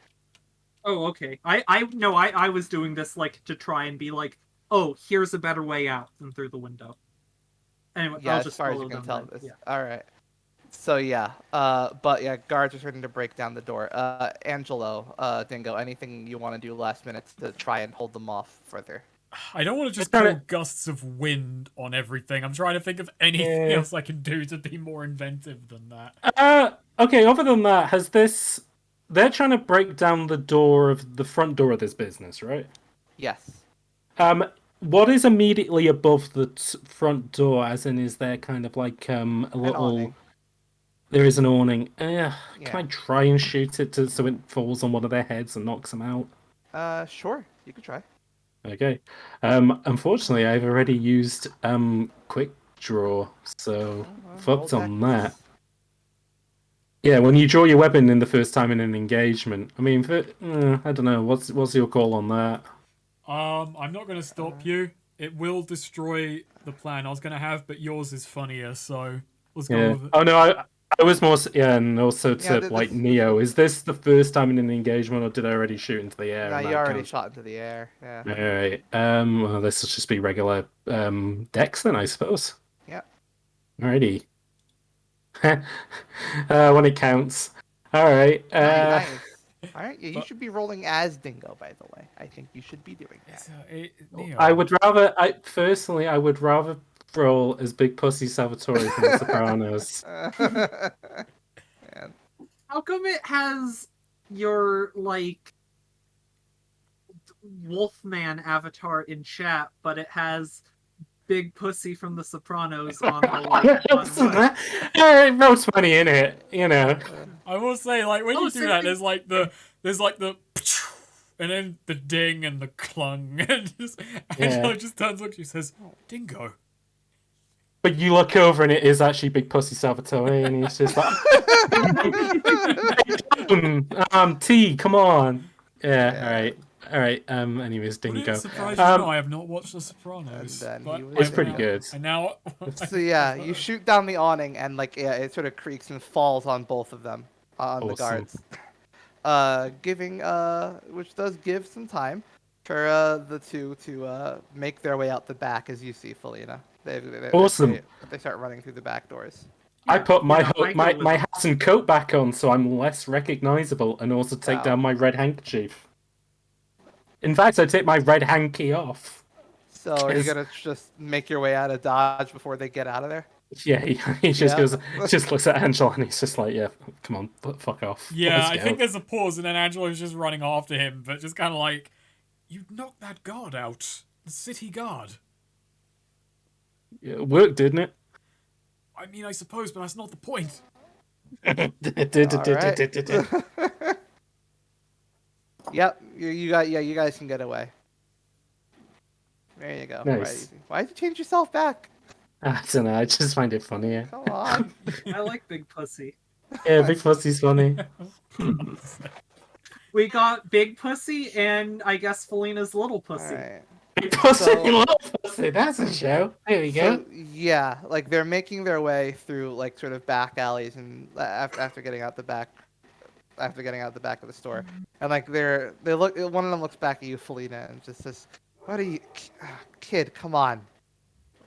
Oh, okay. I was doing this to try and be oh, here's a better way out than through the window. Anyway, Yeah, I'll as just far as follow you can them tell. then. Yeah. All right. So yeah, but yeah, guards are starting to break down the door. Angelo, Dingo, anything you want to do last minute to try and hold them off further? I don't want to just It's call kinda- gusts of wind on everything. I'm trying to think of anything Yeah. else I can do to be more inventive than that. Okay, other than that, they're trying to break down the front door of this business, right? Yes. What is immediately above the front door, as in, is there kind of a little... awning. There is an awning. Can Yeah. I try and shoot it so it falls on one of their heads and knocks them out? Sure, you could try. Okay. Unfortunately, I've already used quick draw, so fucked Roll on tactics. that. Yeah, when you draw your weapon in the first time in an engagement, I mean, I don't know. What's your call on that? I'm not going to stop you. It will destroy the plan I was going to have, but yours is funnier, so let's go Yeah. with it. Oh no, I was more. Yeah, and also to Yeah, like this- Neo. Is this the first time in an engagement, or did I already shoot into the air? No, and you that already counts? shot into the air. Yeah. All right. Well, this will just be regular dex then, I suppose. Yep. Alrighty. When it counts. All right. Nice. All right. Yeah, you but- should be rolling as Dingo, by the way. I think you should be doing that. So, Neo. I would rather. I would rather roll as Big Pussy Salvatore from The Sopranos. Man. How come it has your like Wolfman avatar in chat, but it has Big Pussy from The Sopranos on the like bottom right? It wrote funny in it, you know. I will say, like, when Oh, you do same that, thing. there's like the and then the ding and the clung, and just Yeah. Angela just turns look, she says, "Dingo." But you look over and it is actually Big Pussy Salvatore, and he's just like, T, come on. Yeah, all right. Anyways, Would it Dingo. surprise you to know I have not watched The Sopranos? And then but he was It's I pretty now- good. I now. So yeah, you shoot down the awning, and like it sort of creaks and falls on both of them, on the Awesome. guards. Giving which does give some time for the two to make their way out the back, as you see, Felina. Awesome. They start running through the back doors. I Yeah, put my you know, I go with my them. hat and coat back on so I'm less recognizable, and also take Wow. down my red handkerchief. In fact, I take my red hanky off. So are you Yes. gonna just make your way out of Dodge before they get out of there? Yeah, he just Yeah. just looks at Angela, and he's just like, "Yeah, come on, fuck off." Yeah, Let's I go." think there's a pause, and then Angela's just running after him, but just kind of like, "You knocked that guard out, the city guard." It worked, didn't it? I mean, I suppose, but that's not the point. Alright. Yep, you guys can get away. There you go. Nice. Right, easy. Why'd you change yourself back? I don't know. I just find it funnier. Come on. I like Big Pussy. Yeah, Big Pussy's funny. We got Big Pussy and I guess Felina's Little Pussy. Alright. Big Pussy, So- Little Pussy. That's a show. There we go. So yeah, like they're making their way through like sort of back alleys and after getting out the back of the store, and like they look, one of them looks back at you, Felina, and just says, "What are you, kid? Come on,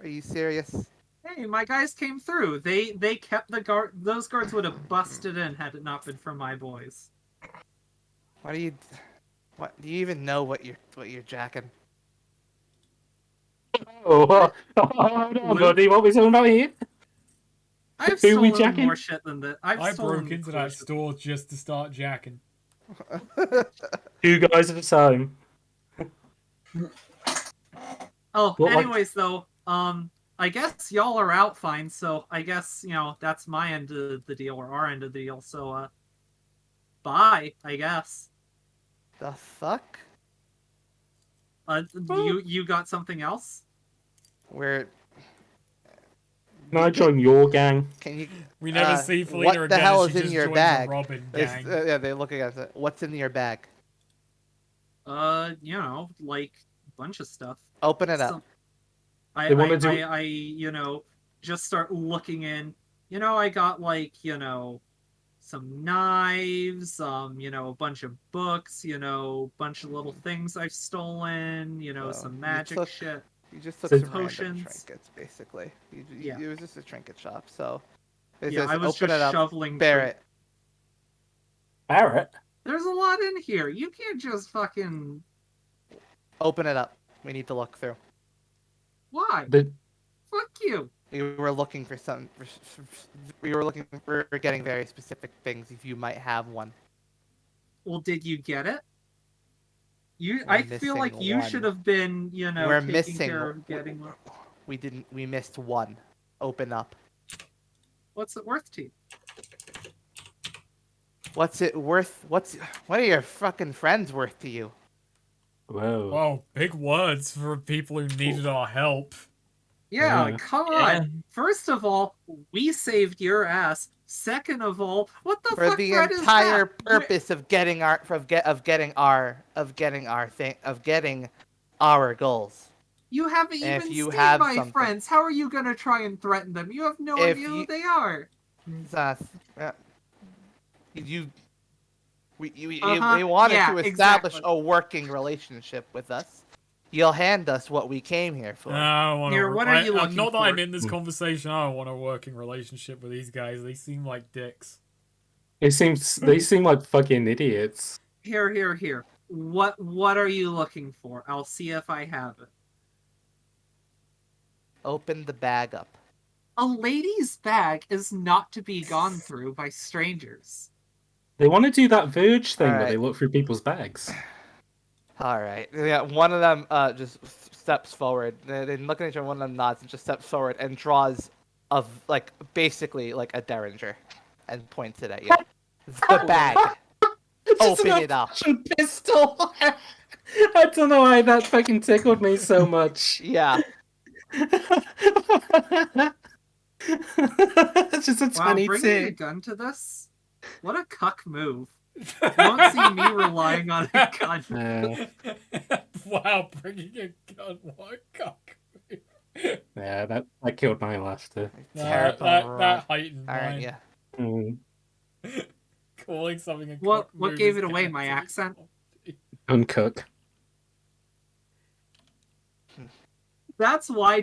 are you serious?" Hey, my guys came through. They kept the guard. Those guards would have busted in had it not been for my boys. What do you do? You even know what you're jacking? Oh, hold on, buddy. What are we talking about here? I've Who we stolen jacking? more shit than that. I stolen broke into cooler that shit. store just to start jacking. 2 guys at a time. Oh, Well, like- anyways, though, I guess y'all are out fine. So I guess that's my end of the deal or our end of the deal. So bye, I guess. The fuck? You got something else? Where Can I join your gang? can you? We never see Felina what again. the hell and is she in just your joins bag? The Robin It's- gang. yeah, they look at it. What's in your bag? Like a bunch of stuff. Open it up. Some- I, They wanna I, do- I just start looking in. I got like, some knives, a bunch of books, bunch of little things I've stolen, Well, some you magic took- shit. You just took So- some random Potions. trinkets, basically. Yeah. It was just a trinket shop, so. It Yeah, says, I was open just it up, shoveling. Barrett. Barrett? There's a lot in here. You can't just fucking. Open it up. We need to look through. Why? The, Fuck you. We were looking for some. We were looking for getting very specific things. If you might have one. Well, did you get it? We're I feel like missing you one. should have been, We're taking missing. care of getting one. We didn't. We missed one. Open up. What's it worth to you? What's it worth? What are your fucking friends worth to you? whoa. Wow, big words for people who needed our help. Yeah, Yeah. come Yeah. on. First of all, we saved your ass. Second of all, what the For fuck the threat is entire that? purpose of getting our goals. You haven't if even you seen have my something- friends. How are you gonna try and threaten them? You have no If idea you- who they are. We Uh-huh, wanted yeah, to establish exactly. a working relationship with us. You'll hand us what we came here for. I don't want Here, what are you looking Not that I'm for? in this conversation. I don't want a working relationship with these guys. They seem like dicks. They seem like fucking idiots. Here. What are you looking for? I'll see if I have it. Open the bag up. A lady's bag is not to be gone through by strangers. They want to do that Verge thing where Alright. they look through people's bags. All right. Yeah, one of them just steps forward. They look at each other. One of them nods and just steps forward and draws like basically like a derringer, and points it at you. The bag. It's Open an it up. old-fashioned pistol. I don't know why that fucking tickled me so much. Yeah. It's just a Wow, tiny bringing a tick. gun to this? What a cuck move. You won't see me relying on a gun. Wow, bringing a gun, what a cock. Yeah, that killed my laughter. Terrible. That heightened All right. mine. Yeah. Mm. Calling something a What cock move gave is it away, my connected. accent? Uncook. That's why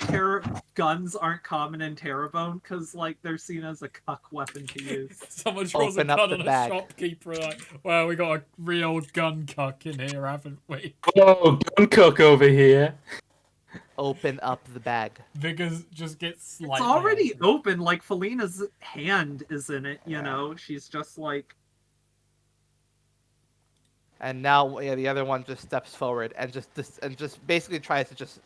guns aren't common in Terrebonne, because like they're seen as a cuck weapon to use. Someone draws Open a up gun the on a bag. shopkeeper like, well, we got a real gun cuck in here, haven't we? Oh, Uncook over here. Open up the bag. Vigors just gets It's slightly already angry. open, like Felina's hand is in it, you know? She's just like, And now, yeah, the other one just steps forward and just basically tries to just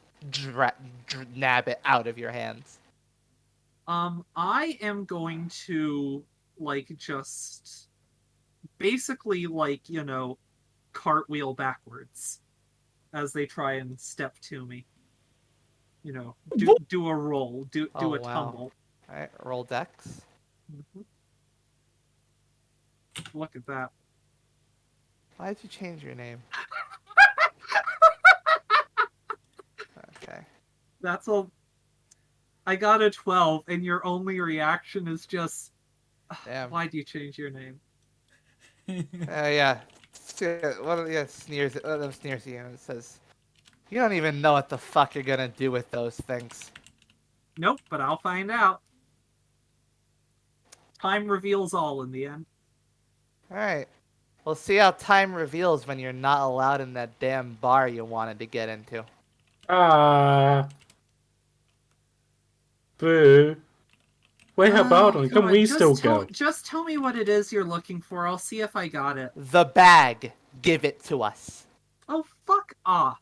nab it out of your hands. I am going to, like, just basically, like, you know, cartwheel backwards as they try and step to me. You know, do a roll, do Oh, a wow. tumble. All right, roll dex. Look at that. Why did you change your name? Okay. That's all. I got a 12, and your only reaction is just, Damn. why do you change your name? Yeah. One of them sneers at you and says, "You don't even know what the fuck you're gonna do with those things." Nope, but I'll find out. Time reveals all in the end. All right. We'll see how time reveals when you're not allowed in that damn bar you wanted to get into. Ah. Boo. Wait, how about on? Can God, we still go? Just tell me what it is you're looking for. I'll see if I got it. The bag. Give it to us. Oh, fuck off.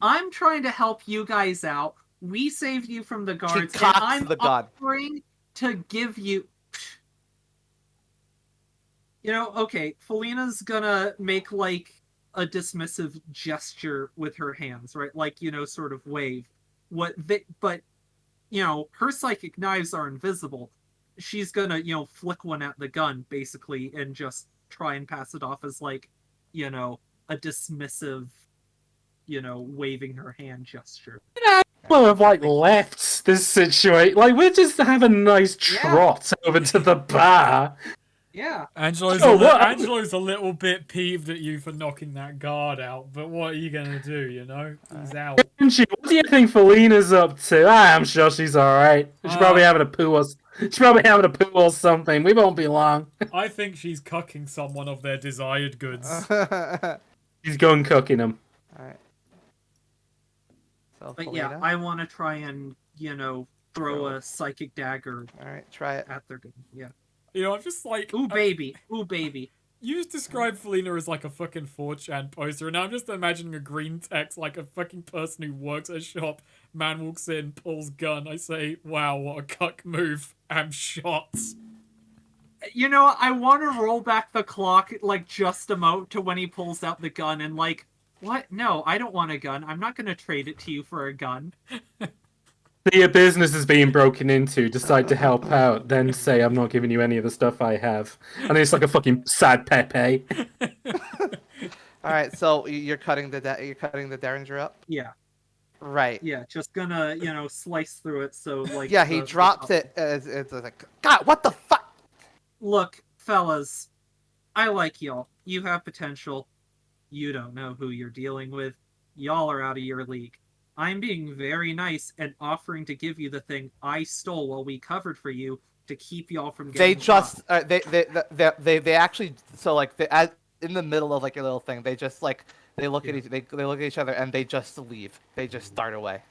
I'm trying to help you guys out. We saved you from the guards, and cocks I'm the gun. offering to give you... You know, okay, Felina's gonna make, like, a dismissive gesture with her hands, right? Like, you know, sort of wave. But, you know, her psychic knives are invisible. She's gonna, you know, flick one at the gun, basically, and just try and pass it off as, like, you know, a dismissive, you know, waving her hand gesture. Well, have like left this situation. Like we're just having a nice trot over to the bar. Yeah. Angelo's a little bit peeved at you for knocking that guard out, but what are you gonna do, you know? He's out. What do you think Felina's up to? I'm sure she's alright. She's probably having a poo or something. We won't be long. I think she's cucking someone of their desired goods. She's going cooking them. Alright. So, But Felina? yeah, I want to try and, you know, throw a psychic dagger Alright, try it. at their gun. Yeah. You know, I'm just like... Ooh, baby. Ooh, baby. You just described Felina as like a fucking 4chan poster, and now I'm just imagining a green text, like a fucking person who works at a shop. Man walks in, pulls gun. I say, wow, what a cuck move. I'm shot. You know, I want to roll back the clock, like, just a moment to when he pulls out the gun and, like, what? No, I don't want a gun. I'm not going to trade it to you for a gun. Your business is being broken into, decide to help out, then say I'm not giving you any of the stuff I have. And it's like a fucking sad Pepe. Alright, so you're cutting the derringer up? Yeah. Right. Yeah, just gonna, you know, slice through it so, like... Yeah, he drops it as it's like, God, what the fuck? Look, fellas, I like y'all. You have potential. You don't know who you're dealing with. Y'all are out of your league. I'm being very nice and offering to give you the thing I stole while we covered for you to keep y'all from getting caught. They actually, so like in the middle of like a little thing, they just like they look at each other and they just leave. They just start away.